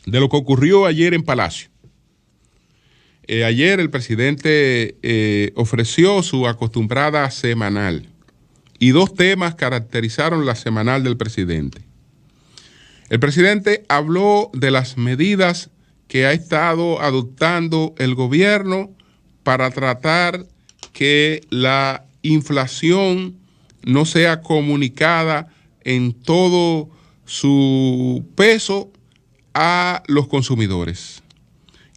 De lo que ocurrió ayer en Palacio. Ayer el presidente ofreció su acostumbrada semanal y dos temas caracterizaron la semanal del presidente. El presidente habló de las medidas que ha estado adoptando el gobierno para tratar que la inflación no sea comunicada en todo su peso a los consumidores.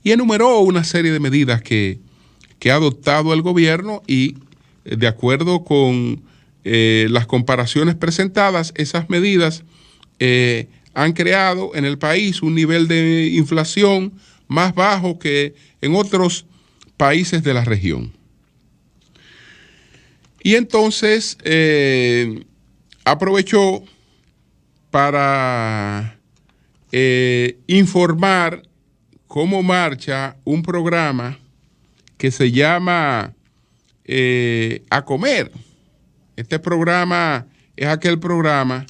Y enumeró una serie de medidas que ha adoptado el gobierno y de acuerdo con las comparaciones presentadas, esas medidas han creado en el país un nivel de inflación más bajo que en otros países de la región. Y entonces aprovechó para informar cómo marcha un programa que se llama A Comer. Este programa es aquel programa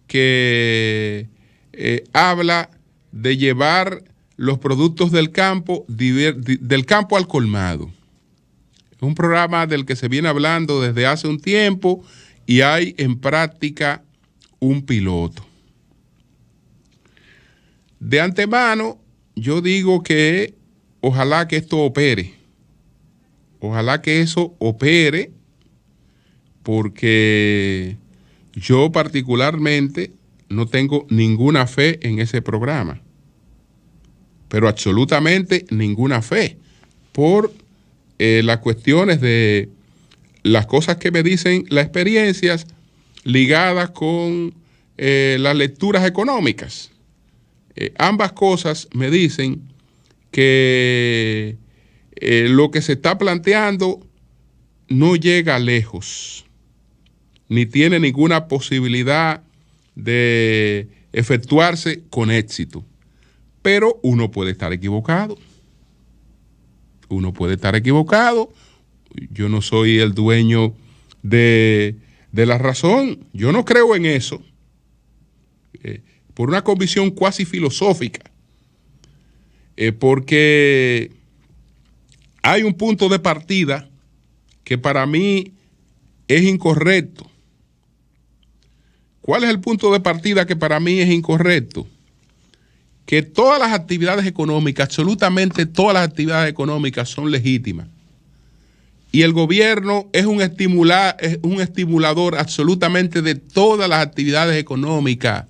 que habla de llevar los productos del campo al colmado. Es un programa del que se viene hablando desde hace un tiempo y hay en práctica un piloto. De antemano, yo digo que ojalá que esto opere. Ojalá que eso opere, porque yo particularmente no tengo ninguna fe en ese programa. Pero absolutamente ninguna fe. Por las cuestiones de las cosas que me dicen las experiencias ligadas con las lecturas económicas. Ambas cosas me dicen que lo que se está planteando no llega lejos, ni tiene ninguna posibilidad de efectuarse con éxito. Pero uno puede estar equivocado. Uno puede estar equivocado. Yo no soy el dueño de la razón. Yo no creo en eso. Por una convicción cuasi filosófica, porque hay un punto de partida que para mí es incorrecto. ¿Cuál es el punto de partida que para mí es incorrecto? Que todas las actividades económicas, absolutamente todas las actividades económicas son legítimas. Y el gobierno es un estimulador absolutamente de todas las actividades económicas.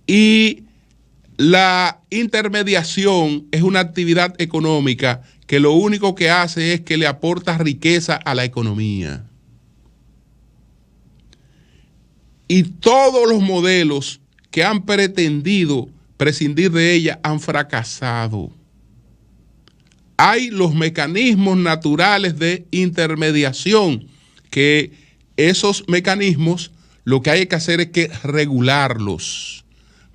Y la intermediación es una actividad económica que lo único que hace es que le aporta riqueza a la economía. Y todos los modelos que han pretendido prescindir de ella han fracasado. Hay los mecanismos naturales de intermediación, que esos mecanismos lo que hay que hacer es que regularlos.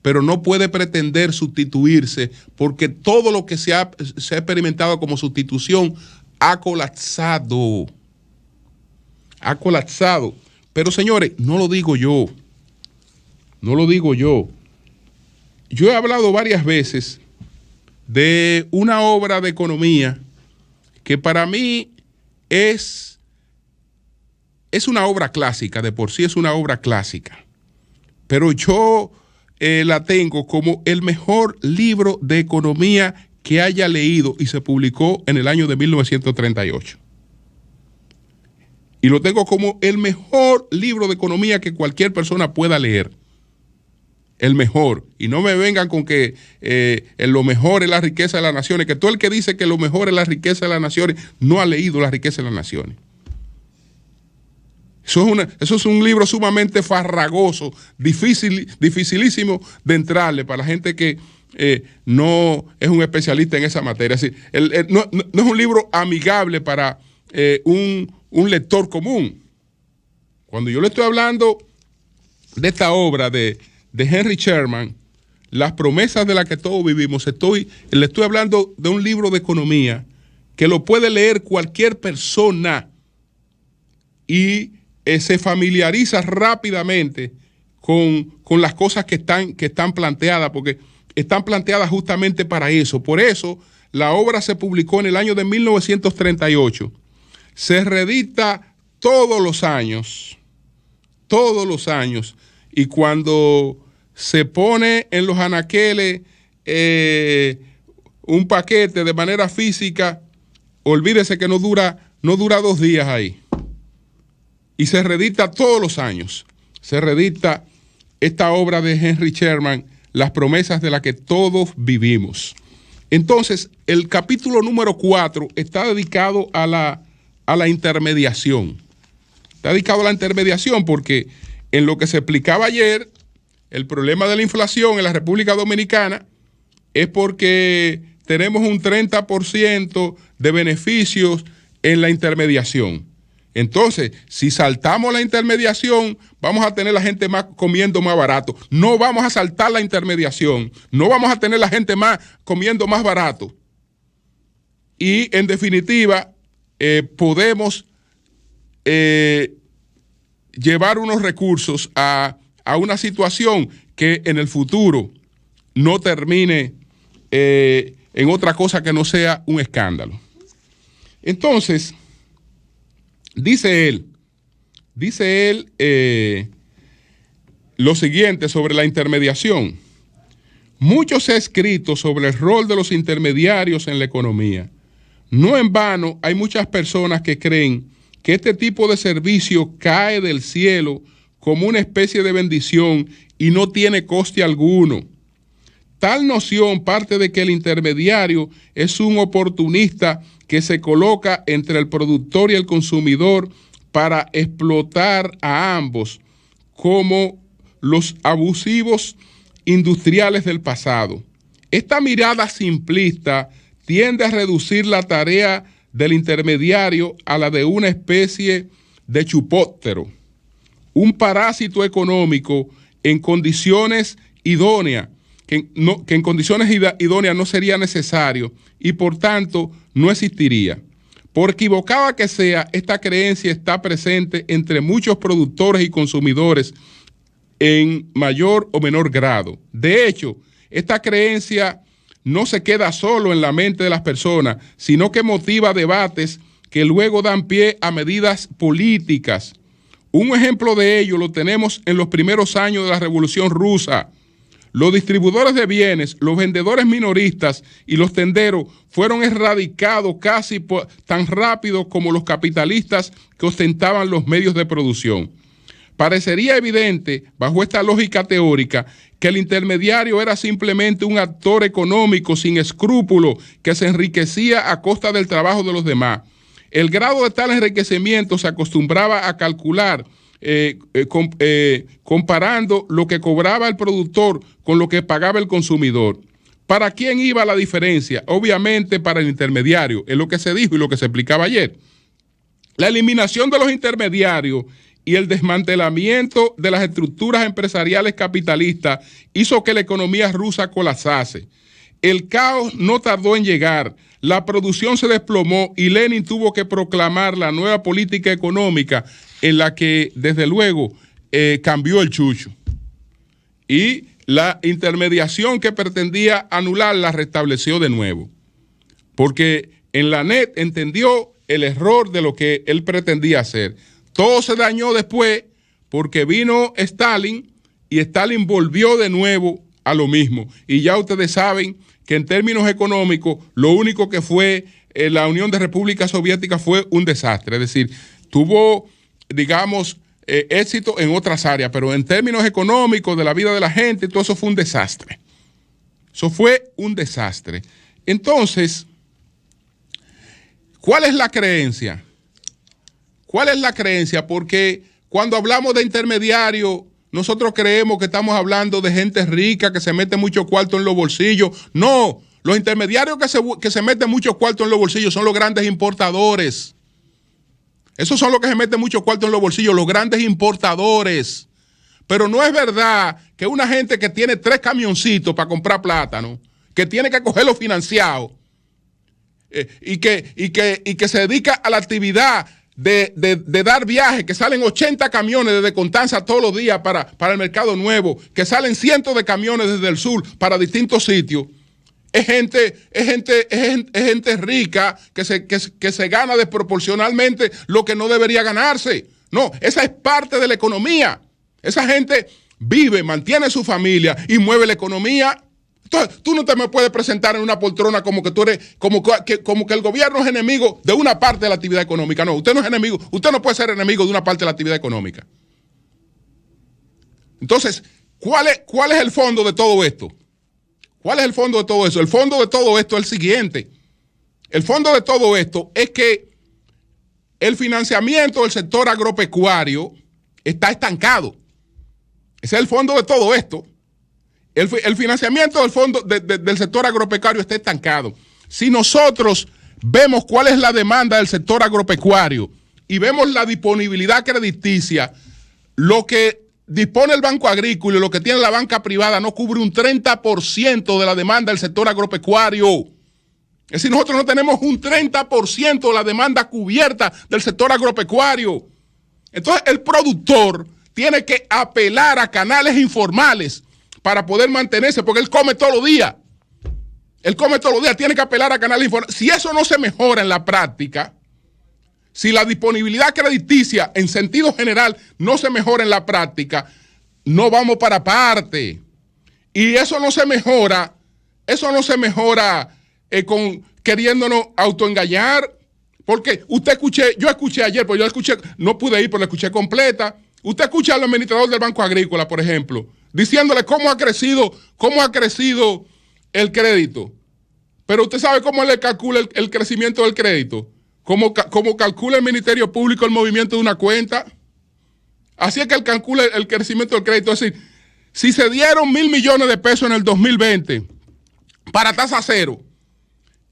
Pero no puede pretender sustituirse, porque todo lo que se ha experimentado como sustitución ha colapsado. Ha colapsado. Pero señores, no lo digo yo. No lo digo yo. Yo he hablado varias veces de una obra de economía que para mí es una obra clásica, de por sí es una obra clásica. Pero yo la tengo como el mejor libro de economía que haya leído y se publicó en el año de 1938. Y lo tengo como el mejor libro de economía que cualquier persona pueda leer. El mejor. Y no me vengan con que lo mejor es la riqueza de las naciones, que todo el que dice que lo mejor es la riqueza de las naciones no ha leído La riqueza de las naciones. Eso es un libro sumamente farragoso, dificilísimo de entrarle para la gente que no es un especialista en esa materia. Así, no es un libro amigable para un lector común. Cuando yo le estoy hablando de esta obra de Henry Sherman, Las promesas de las que todos vivimos, le estoy hablando de un libro de economía que lo puede leer cualquier persona y se familiariza rápidamente con las cosas que están planteadas, porque están planteadas justamente para eso. Por eso la obra se publicó en el año de 1938. Se reedita todos los años, y cuando se pone en los anaqueles un paquete de manera física, olvídese que no dura 2 días ahí. Y se reedita todos los años. Se reedita esta obra de Henry Sherman, Las promesas de las que todos vivimos. Entonces, el capítulo número 4 está dedicado a la intermediación. Está dedicado a la intermediación porque en lo que se explicaba ayer, el problema de la inflación en la República Dominicana es porque tenemos un 30% de beneficios en la intermediación. Entonces, si saltamos la intermediación, vamos a tener la gente comiendo más barato. No vamos a saltar la intermediación. No vamos a tener la gente comiendo más barato. Y, en definitiva, podemos llevar unos recursos a una situación que en el futuro no termine en otra cosa que no sea un escándalo. Entonces, dice él lo siguiente sobre la intermediación. Mucho se ha escrito sobre el rol de los intermediarios en la economía. No en vano hay muchas personas que creen que este tipo de servicio cae del cielo como una especie de bendición y no tiene coste alguno. Tal noción parte de que el intermediario es un oportunista que se coloca entre el productor y el consumidor para explotar a ambos, como los abusivos industriales del pasado. Esta mirada simplista tiende a reducir la tarea del intermediario a la de una especie de chupóptero, un parásito económico en condiciones idóneas, que en condiciones idóneas no sería necesario y por tanto no existiría. Por equivocada que sea, esta creencia está presente entre muchos productores y consumidores en mayor o menor grado. De hecho, esta creencia no se queda solo en la mente de las personas, sino que motiva debates que luego dan pie a medidas políticas. Un ejemplo de ello lo tenemos en los primeros años de la Revolución Rusa. Los distribuidores de bienes, los vendedores minoristas y los tenderos fueron erradicados casi tan rápido como los capitalistas que ostentaban los medios de producción. Parecería evidente, bajo esta lógica teórica, que el intermediario era simplemente un actor económico sin escrúpulos que se enriquecía a costa del trabajo de los demás. El grado de tal enriquecimiento se acostumbraba a calcular comparando lo que cobraba el productor con lo que pagaba el consumidor. ¿Para quién iba la diferencia? Obviamente para el intermediario, es lo que se dijo y lo que se explicaba ayer. La eliminación de los intermediarios y el desmantelamiento de las estructuras empresariales capitalistas hizo que la economía rusa colapsase. El caos no tardó en llegar, la producción se desplomó y Lenin tuvo que proclamar la nueva política económica en la que, desde luego, cambió el chucho. Y la intermediación que pretendía anular la restableció de nuevo. Porque en la NET entendió el error de lo que él pretendía hacer. Todo se dañó después porque vino Stalin y Stalin volvió de nuevo a lo mismo. Y ya ustedes saben que en términos económicos lo único que fue la Unión de Repúblicas Soviéticas fue un desastre. Es decir, tuvo, digamos, éxito en otras áreas, pero en términos económicos de la vida de la gente, todo eso fue un desastre. Eso fue un desastre. Entonces, ¿cuál es la creencia? ¿Cuál es la creencia? Porque cuando hablamos de intermediario, nosotros creemos que estamos hablando de gente rica que se mete mucho cuarto en los bolsillos. No, los intermediarios que se meten mucho cuarto en los bolsillos son los grandes importadores. Esos son los que se meten mucho cuarto en los bolsillos, los grandes importadores. Pero no es verdad que una gente que tiene 3 camioncitos para comprar plátano, que tiene que cogerlo financiado, y que se dedica a la actividad de dar viajes, que salen 80 camiones desde Constanza todos los días para el Mercado Nuevo, que salen cientos de camiones desde el sur para distintos sitios, es gente rica que se gana desproporcionalmente lo que no debería ganarse. No, esa es parte de la economía. Esa gente vive, mantiene su familia y mueve la economía. Entonces, tú no te me puedes presentar en una poltrona como que tú eres, como que el gobierno es enemigo de una parte de la actividad económica. No, usted no es enemigo, usted no puede ser enemigo de una parte de la actividad económica. Entonces, ¿cuál es el fondo de todo esto? ¿Cuál es el fondo de todo eso? El fondo de todo esto es el siguiente. El fondo de todo esto es que el financiamiento del sector agropecuario está estancado. Ese es el fondo de todo esto. El financiamiento del sector agropecuario está estancado. Si nosotros vemos cuál es la demanda del sector agropecuario y vemos la disponibilidad crediticia, lo que dispone el Banco Agrícola y lo que tiene la banca privada no cubre un 30% de la demanda del sector agropecuario. Es decir, nosotros no tenemos un 30% de la demanda cubierta del sector agropecuario. Entonces, el productor tiene que apelar a canales informales para poder mantenerse, porque él come todos los días. Él come todos los días, tiene que apelar a canales informales. Si eso no se mejora en la práctica, si la disponibilidad crediticia en sentido general no se mejora en la práctica, no vamos para parte. Y eso no se mejora con queriéndonos autoengañar. Porque yo escuché ayer, pues no pude ir, pero la escuché completa. Usted escucha al administrador del Banco Agrícola, por ejemplo, diciéndole cómo ha crecido el crédito. Pero usted sabe cómo le calcula el crecimiento del crédito. Cómo calcula el Ministerio Público el movimiento de una cuenta. Así es que él calcula el crecimiento del crédito. Es decir, si se dieron 1.000 millones de pesos en el 2020 para tasa cero,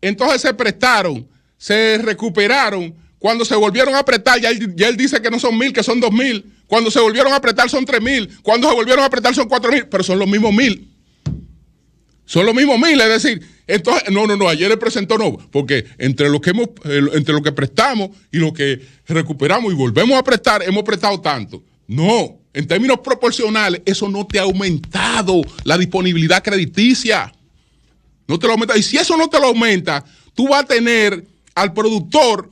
entonces se prestaron, se recuperaron. Cuando se volvieron a prestar, ya él dice que no son 1.000, que son 2.000. Cuando se volvieron a prestar son 3.000. Cuando se volvieron a prestar son 4.000. Pero son los mismos 1.000. Son los mismos 1.000. Es decir, entonces, no, ayer él presentó no. Porque entre lo que prestamos y lo que recuperamos y volvemos a prestar, hemos prestado tanto. No, en términos proporcionales, eso no te ha aumentado la disponibilidad crediticia. No te lo aumenta. Y si eso no te lo aumenta, tú vas a tener al productor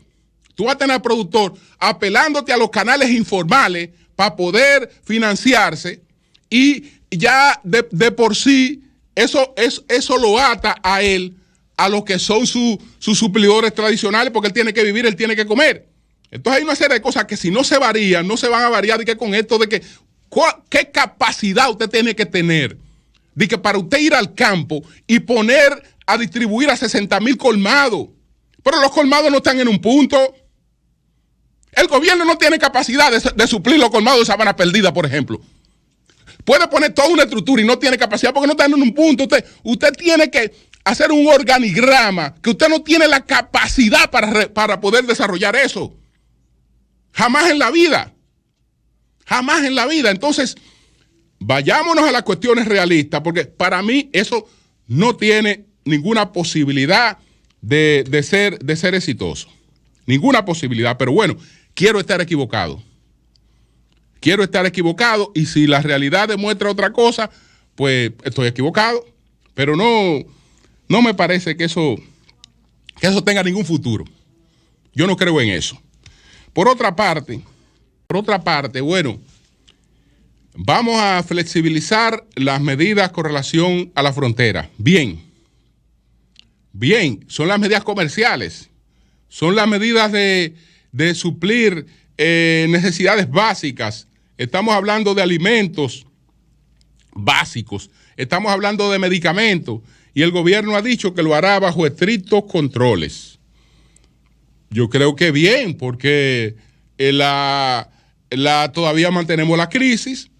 apelándote a los canales informales para poder financiarse, y ya de por sí eso lo ata a él a lo que son sus suplidores tradicionales, porque él tiene que vivir, él tiene que comer. Entonces hay una serie de cosas que si no se varían, no se van a variar, de que con esto de que qué capacidad usted tiene que tener de que para usted ir al campo y poner a distribuir a 60,000 colmados. Pero los colmados no están en un punto. El gobierno no tiene capacidad de suplir los colmados de Sabana Perdida, por ejemplo. Puede poner toda una estructura y no tiene capacidad porque no está en un punto. Usted tiene que hacer un organigrama que usted no tiene la capacidad para poder desarrollar eso. Jamás en la vida. Jamás en la vida. Entonces, vayámonos a las cuestiones realistas, porque para mí eso no tiene ninguna posibilidad de ser exitoso. Ninguna posibilidad. Pero bueno, quiero estar equivocado. Quiero estar equivocado, y si la realidad demuestra otra cosa, pues estoy equivocado. Pero no me parece que eso tenga ningún futuro. Yo no creo en eso. Por otra parte, bueno, vamos a flexibilizar las medidas con relación a la frontera. Bien, son las medidas comerciales, son las medidas de suplir necesidades básicas. Estamos hablando de alimentos básicos, estamos hablando de medicamentos, y el gobierno ha dicho que lo hará bajo estrictos controles. Yo creo que bien, porque todavía mantenemos la crisis.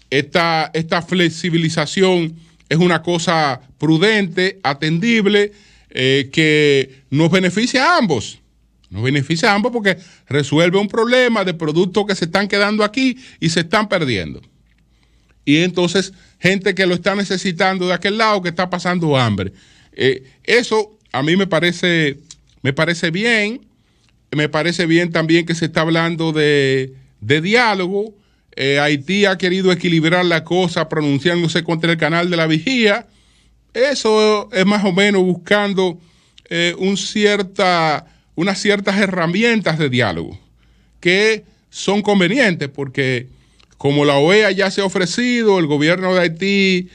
Esta flexibilización es una cosa prudente, atendible, que nos beneficia a ambos. Nos beneficia a ambos porque resuelve un problema de productos que se están quedando aquí y se están perdiendo. Y entonces, gente que lo está necesitando de aquel lado, que está pasando hambre. Eso a mí me parece Me parece bien. Me parece bien también que se está hablando de diálogo. Haití ha querido equilibrar la cosa pronunciándose contra el canal de la Vigía. Eso es más o menos buscando unas ciertas herramientas de diálogo que son convenientes, porque como la OEA ya se ha ofrecido, el gobierno de Haití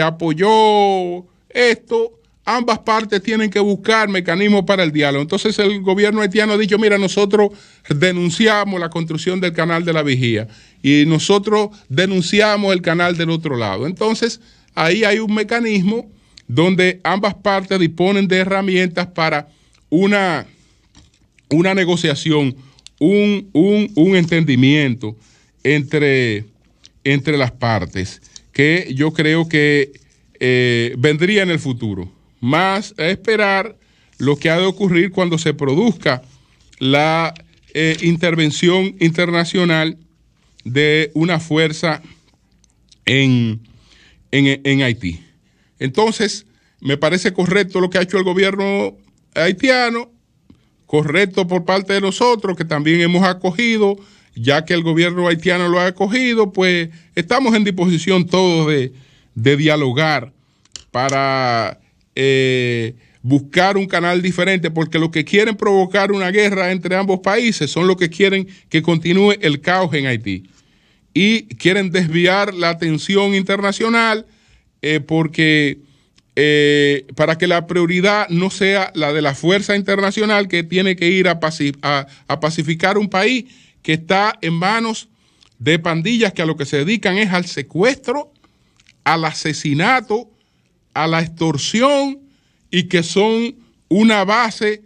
apoyó esto, ambas partes tienen que buscar mecanismos para el diálogo. Entonces el gobierno haitiano ha dicho, mira, nosotros denunciamos la construcción del canal de la Vigía y nosotros denunciamos el canal del otro lado. Entonces ahí hay un mecanismo donde ambas partes disponen de herramientas para una negociación, un entendimiento entre las partes, que yo creo que vendría en el futuro. Más a esperar lo que ha de ocurrir cuando se produzca la intervención internacional de una fuerza en Haití. Entonces, me parece correcto lo que ha hecho el gobierno haitiano, correcto por parte de nosotros, que también hemos acogido, ya que el gobierno haitiano lo ha acogido, pues estamos en disposición todos de dialogar para buscar un canal diferente, porque los que quieren provocar una guerra entre ambos países son los que quieren que continúe el caos en Haití y quieren desviar la atención internacional porque para que la prioridad no sea la de la fuerza internacional que tiene que ir a pacificar un país que está en manos de pandillas que a lo que se dedican es al secuestro, al asesinato, a la extorsión y que son una base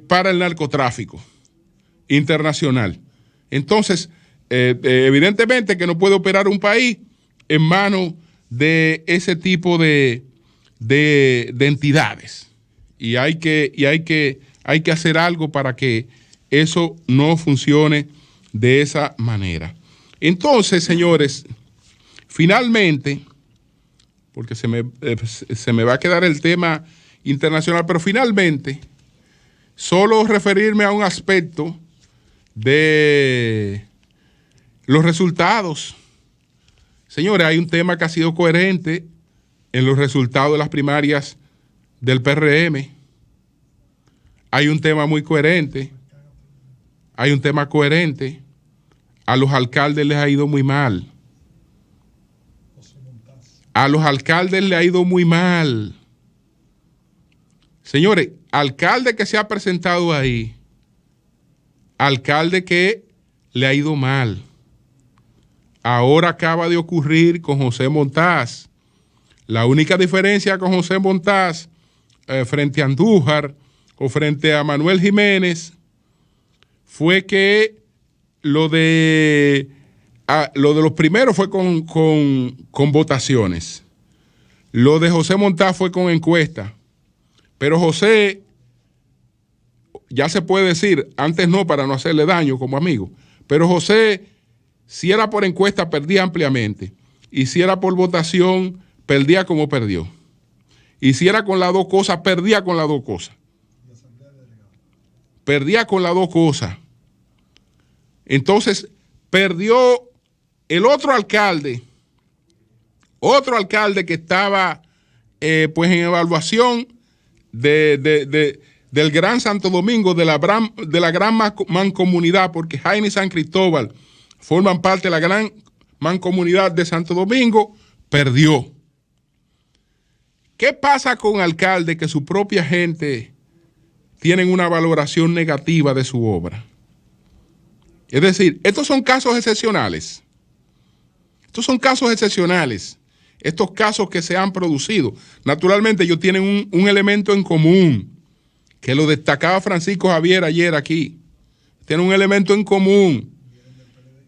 para el narcotráfico internacional. Entonces, evidentemente que no puede operar un país en manos de ese tipo de entidades y hay que hacer algo para que eso no funcione de esa manera. Entonces, señores, finalmente, porque se me va a quedar el tema internacional, pero finalmente, solo referirme a un aspecto de los resultados. Señores, hay un tema que ha sido coherente en los resultados de las primarias del PRM. Hay un tema muy coherente. Hay un tema coherente. A los alcaldes les ha ido muy mal. A los alcaldes les ha ido muy mal. Señores, alcalde que se ha presentado ahí, alcalde que le ha ido mal. Ahora acaba de ocurrir con José Montaz. La única diferencia con José Montaz frente a Andújar o frente a Manuel Jiménez fue que lo de los primeros fue con votaciones. Lo de José Montaz fue con encuesta. Pero José, ya se puede decir, antes no para no hacerle daño como amigo, pero José, si era por encuesta, perdía ampliamente. Y si era por votación, perdía como perdió. Y si era con las dos cosas, perdía con las dos cosas. Perdía con las dos cosas. Entonces, perdió el otro alcalde que estaba pues en evaluación del Gran Santo Domingo, de la gran mancomunidad, porque Jaime y San Cristóbal forman parte de la gran mancomunidad de Santo Domingo, perdió. ¿Qué pasa con alcaldes que su propia gente tienen una valoración negativa de su obra? Es decir, estos son casos excepcionales. Estos son casos excepcionales. Estos casos que se han producido. Naturalmente ellos tienen un elemento en común, que lo destacaba Francisco Javier ayer aquí. Tienen un elemento en común.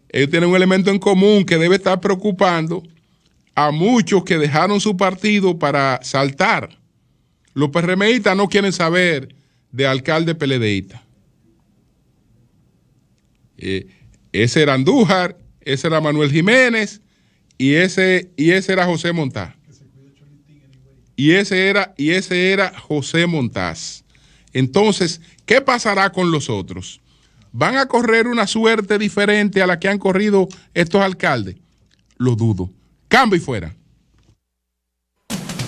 Ellos tienen un elemento en común que debe estar preocupando a muchos que dejaron su partido para saltar. Los PRMistas no quieren saber de alcalde PLDista. Ese era Andújar, ese era Manuel Jiménez y ese era José Montaz. Y ese era José Montaz. Entonces, ¿qué pasará con los otros? ¿Van a correr una suerte diferente a la que han corrido estos alcaldes? Lo dudo. Cambio y fuera.